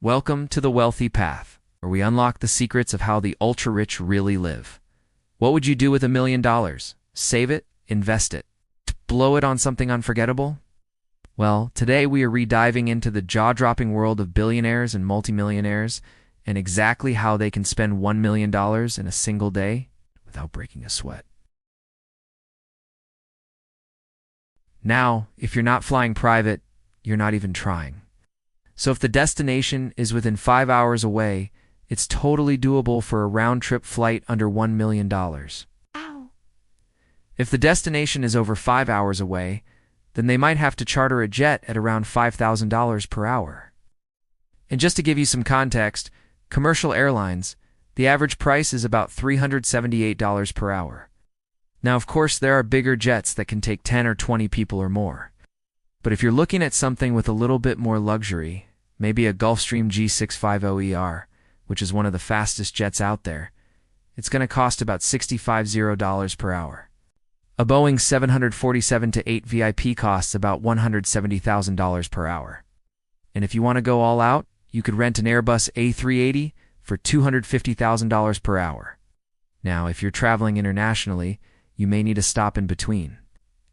Welcome to the Wealthy Path, where we unlock the secrets of how the ultra-rich really live. What would you do with $1 million? Save it? Invest it? Blow it on something unforgettable? Well, today we are rediving into the jaw-dropping world of billionaires and multimillionaires and exactly how they can spend $1 million in a single day without breaking a sweat. Now, if you're not flying private, you're not even trying. So if the destination is within 5 hours away, it's totally doable for a round-trip flight under $1 million. Ow. If the destination is over 5 hours away, then they might have to charter a jet at around $5,000 per hour. And just to give you some context, commercial airlines, the average price is about $378 per hour. Now, of course, there are bigger jets that can take 10 or 20 people or more. But if you're looking at something with a little bit more luxury, maybe a Gulfstream G650ER, which is one of the fastest jets out there, it's going to cost about $65 per hour. A Boeing 747-8 VIP costs about $170,000 per hour. And if you want to go all out, you could rent an Airbus A380 for $250,000 per hour. Now, if you're traveling internationally, you may need a stop in between.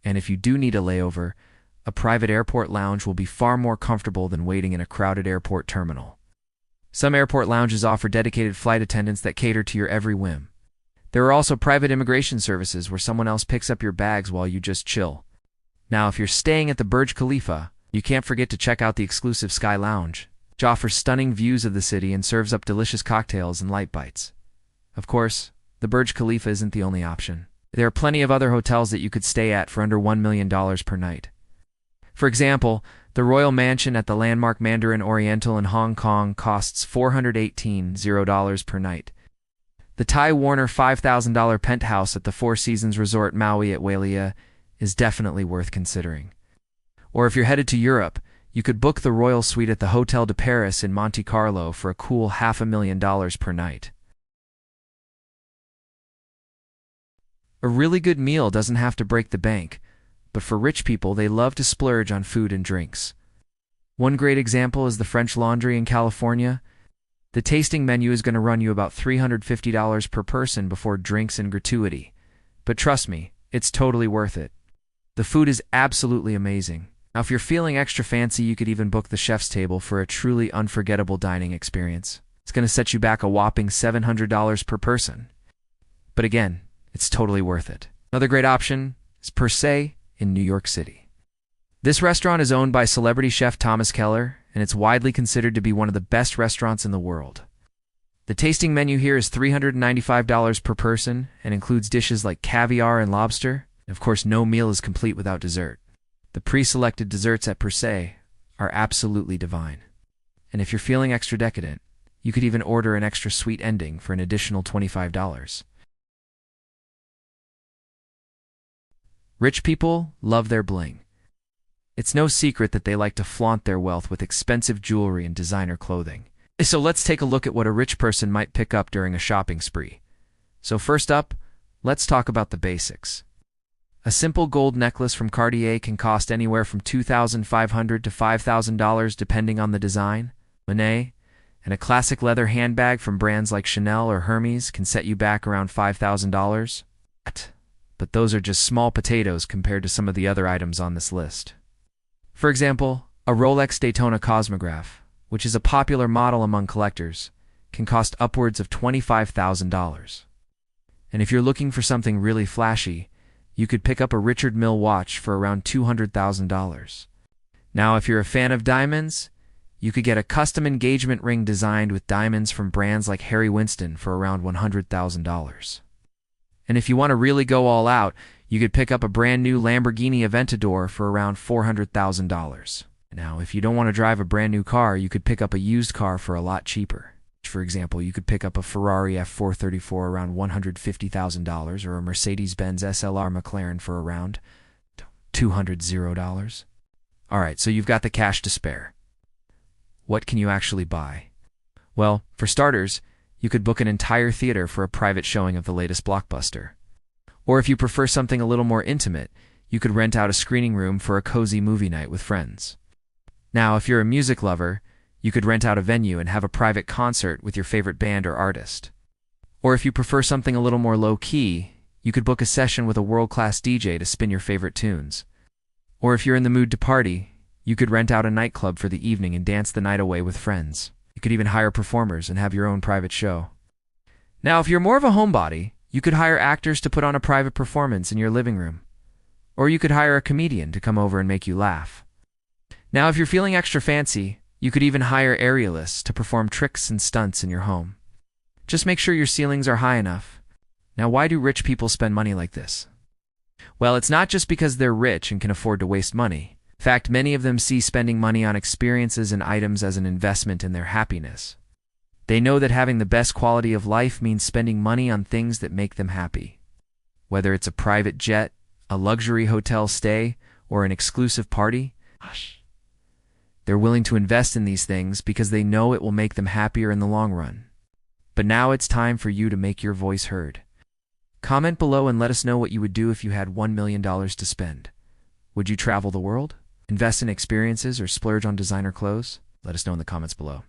And if you do need a layover, a private airport lounge will be far more comfortable than waiting in a crowded airport terminal. Some airport lounges offer dedicated flight attendants that cater to your every whim. There are also private immigration services where someone else picks up your bags while you just chill. Now, if you're staying at the Burj Khalifa, you can't forget to check out the exclusive Sky Lounge, which offers stunning views of the city and serves up delicious cocktails and light bites. Of course, the Burj Khalifa isn't the only option. There are plenty of other hotels that you could stay at for under $1 million per night. For example, the Royal Mansion at the landmark Mandarin Oriental in Hong Kong costs $418 per night. The Ty Warner $5,000 penthouse at the Four Seasons Resort Maui at Wailea is definitely worth considering. Or if you're headed to Europe, you could book the Royal Suite at the Hotel de Paris in Monte Carlo for a cool $500,000 per night. A really good meal doesn't have to break the bank, but for rich people, they love to splurge on food and drinks. One great example is the French Laundry in California. The tasting menu is going to run you about $350 per person before drinks and gratuity. But trust me, it's totally worth it. The food is absolutely amazing. Now, if you're feeling extra fancy, you could even book the chef's table for a truly unforgettable dining experience. It's going to set you back a whopping $700 per person. But again, it's totally worth it. Another great option is Per Se in New York City. This restaurant is owned by celebrity chef Thomas Keller, and it's widely considered to be one of the best restaurants in the world. The tasting menu here is $395 per person and includes dishes like caviar and lobster. Of course, no meal is complete without dessert. The pre-selected desserts at Per Se are absolutely divine. And if you're feeling extra decadent, you could even order an extra sweet ending for an additional $25. Rich people love their bling. It's no secret that they like to flaunt their wealth with expensive jewelry and designer clothing. So let's take a look at what a rich person might pick up during a shopping spree. So first up, let's talk about the basics. A simple gold necklace from Cartier can cost anywhere from $2,500 to $5,000 depending on the design. Monet, and a classic leather handbag from brands like Chanel or Hermes can set you back around $5,000. But those are just small potatoes compared to some of the other items on this list. For example, a Rolex Daytona Cosmograph, which is a popular model among collectors, can cost upwards of $25,000. And if you're looking for something really flashy, you could pick up a Richard Mille watch for around $200,000. Now, if you're a fan of diamonds, you could get a custom engagement ring designed with diamonds from brands like Harry Winston for around $100,000. And if you want to really go all out, you could pick up a brand new Lamborghini Aventador for around $400,000. Now, if you don't want to drive a brand new car, you could pick up a used car for a lot cheaper. For example, you could pick up a Ferrari F434 around $150,000 or a Mercedes-Benz SLR McLaren for around $200,000. Alright, so you've got the cash to spare. What can you actually buy? Well, for starters, you could book an entire theater for a private showing of the latest blockbuster. Or if you prefer something a little more intimate, you could rent out a screening room for a cozy movie night with friends. Now, if you're a music lover, You could rent out a venue and have a private concert with your favorite band or artist. Or if you prefer something a little more low-key, you could book a session with a world-class DJ to spin your favorite tunes. Or if you're in the mood to party, you could rent out a nightclub for the evening and dance the night away with friends. You could even hire performers and have your own private show. Now, if you're more of a homebody, you could hire actors to put on a private performance in your living room. Or you could hire a comedian to come over and make you laugh. Now, if you're feeling extra fancy, you could even hire aerialists to perform tricks and stunts in your home. Just make sure your ceilings are high enough. Now, why do rich people spend money like this? Well, it's not just because they're rich and can afford to waste money. In fact, many of them see spending money on experiences and items as an investment in their happiness. They know that having the best quality of life means spending money on things that make them happy. Whether it's a private jet, a luxury hotel stay, or an exclusive party, they're willing to invest in these things because they know it will make them happier in the long run. But now it's time for you to make your voice heard. Comment below and let us know what you would do if you had $1 million to spend. Would you travel the world, invest in experiences, or splurge on designer clothes? Let us know in the comments below.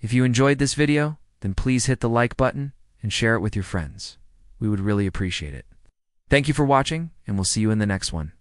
If you enjoyed this video, then please hit the like button and share it with your friends. We would really appreciate it. Thank you for watching, and we'll see you in the next one.